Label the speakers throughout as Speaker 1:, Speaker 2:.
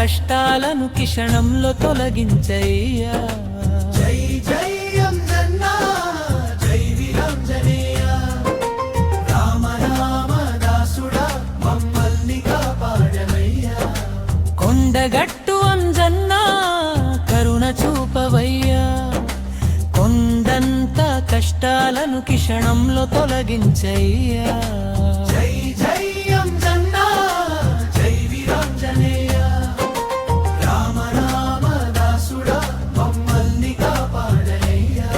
Speaker 1: కష్టాలను క్షణంలో తొలగించయ్యా.
Speaker 2: జై జై అంజన్న జై వీరాంజనేయ రామ రామ దాసుడా మమ్మల్ని కాపాడవయ్యా.
Speaker 1: కొండగట్టు అంజన్న కరుణ చూపవయ్యా. కొండంత కష్టాలను క్షణంలో తొలగించయ్యా.
Speaker 2: జై జై అంజన్న జై వీరాంజనేయ రామ రామ దాసుడా మమ్మల్ని కాపాడవయ్యా.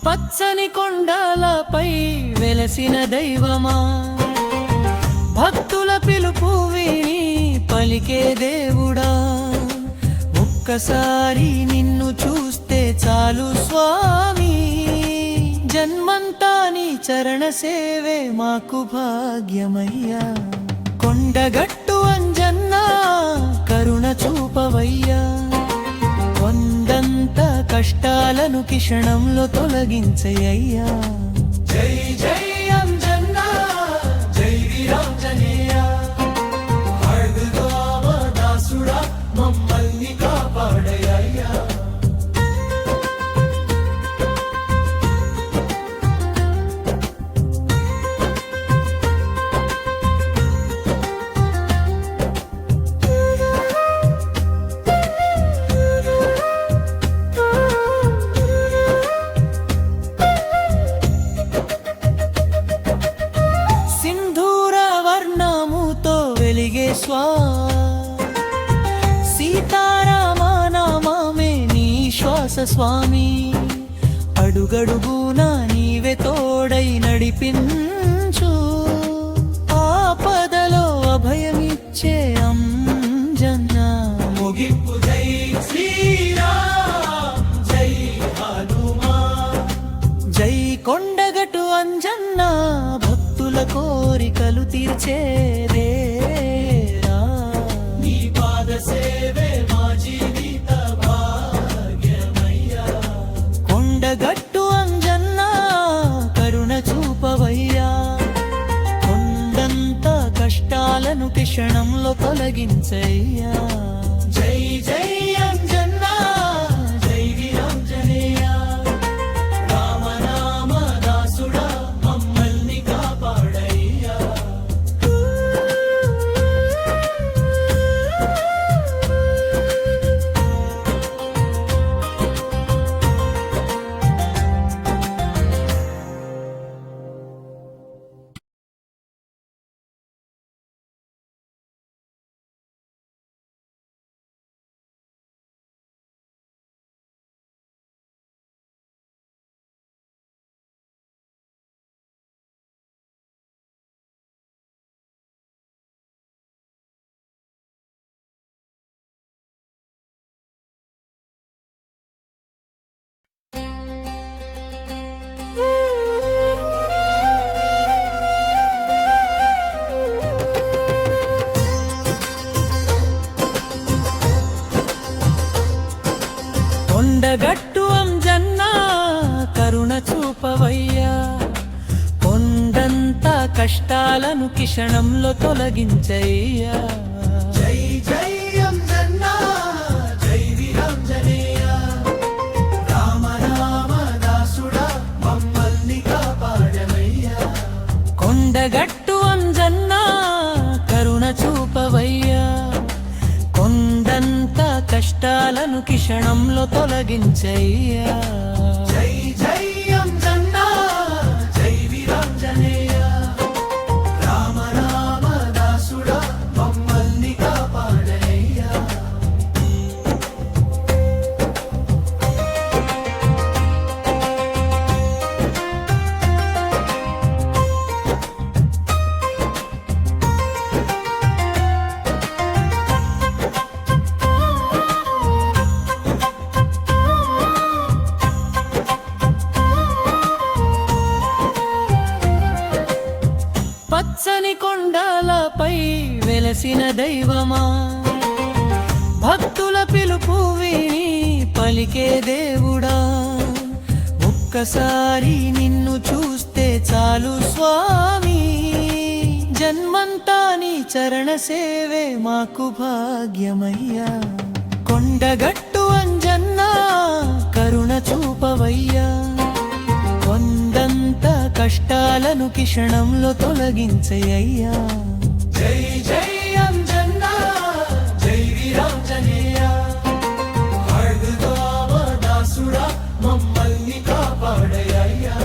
Speaker 1: పచ్చని కొండలపై వెలసిన దైవమా, భక్తుల పిలుపు విని పలికే దేవుడా. ఒక్కసారి నిన్ను చూస్తే చాలు స్వామి, జన్మంతా నీ చరణ సేవే మాకు భాగ్యమయ్యా. కొండగట్టు అంజన్న కరుణ చూపవయ్యా. కొండంత కష్టాలను క్షణంలో తొలగించయ్యా.
Speaker 2: జై జై అంజన్న జై వీరాంజనేయ రామ దాసుడా మమ్మల్ని కాపాడయ్యా.
Speaker 1: సీతారామ నామమే నీ శ్వాస స్వామి, అడుగడుగునా నీవే తోడై నడిపించు. ఆపదలో అభయమిచ్చే అంజన్న.
Speaker 2: ముగింపు జై శ్రీరామ్ జై హనుమాన్.
Speaker 1: జై కొండగట్టు అంజన్న భక్తుల కోరికలు తీర్చేదే.
Speaker 2: సేవే మా జీవిత భాగ్యమయ్యా.
Speaker 1: కొండగట్టు అంజన్న కరుణ చూపవయ్యా. కొండంత కష్టాలను క్షణంలో తొలగించయ్యా.
Speaker 2: జై జై అంజన్న జై వీరాంజనేయ రామ రామ దాసుడా మమ్మల్ని కాపాడయ్యా.
Speaker 1: కొండగట్టు అంజన్న కరుణ చూపవయ్యా. కొండంత కష్టాలను క్షణంలో తొలగించయ్యా.
Speaker 2: జై జై అంజన్న జై వీరాంజనేయ రామ రామ దాసుడా మమ్మల్ని కాపాడవయ్యా.
Speaker 1: కొండగట్టు అంజన్న కరుణ చూపవయ్యా. కొండంత కష్టాలను క్షణంలో తొలగించయ్యా.
Speaker 2: జై జై అంజన్న జై వీరాంజనేయ రామ రామ దాసుడా మమ్మల్ని కాపాడయ్యా.
Speaker 1: వెలసిన దైవమా భక్తుల పిలుపు విని పలికే దేవుడా ఒక్కసారి నిన్ను చూస్తే చాలు స్వామి జన్మంతా నీ చరణ సేవే మాకు భాగ్యమయ్యా కొండగట్టు అంజన్నా కరుణ చూపవయ్యా కొండంత కష్టాలను క్షణంలో తొలగించయ్యా
Speaker 2: జై జై అంజన్నా జై వీరాంజనేయ దాసుడా మమ్మల్ని కాపాడయ్యా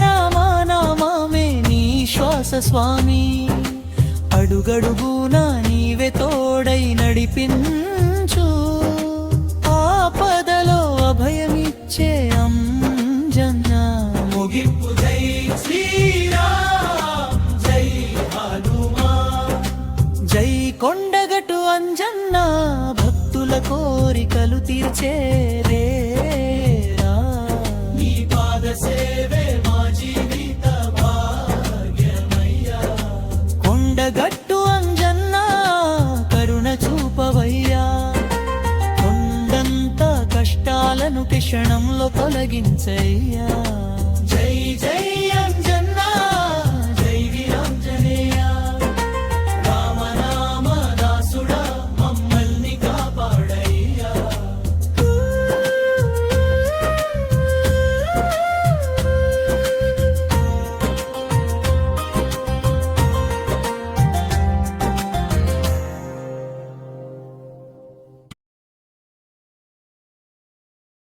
Speaker 1: సీతారామనామే నీ శ్వాస స్వామి అడుగడుగునా నీవే తోడై నడిపించు ఆపదలో అభయమిచ్చే అంజన్నా
Speaker 2: ముగింపు జై శ్రీరామ్ జై హనుమాన్
Speaker 1: జై కొండగట్టు అంజన్నా భక్తుల కోరికలు తీర్చేరే
Speaker 2: సేవే మా జీవిత భాగ్యమయ్యా
Speaker 1: కొండగట్టు అంజన్నా కరుణ చూపవయ్యా కొండంత కష్టాలను క్షణంలో తొలగించయ్యా
Speaker 2: జై జై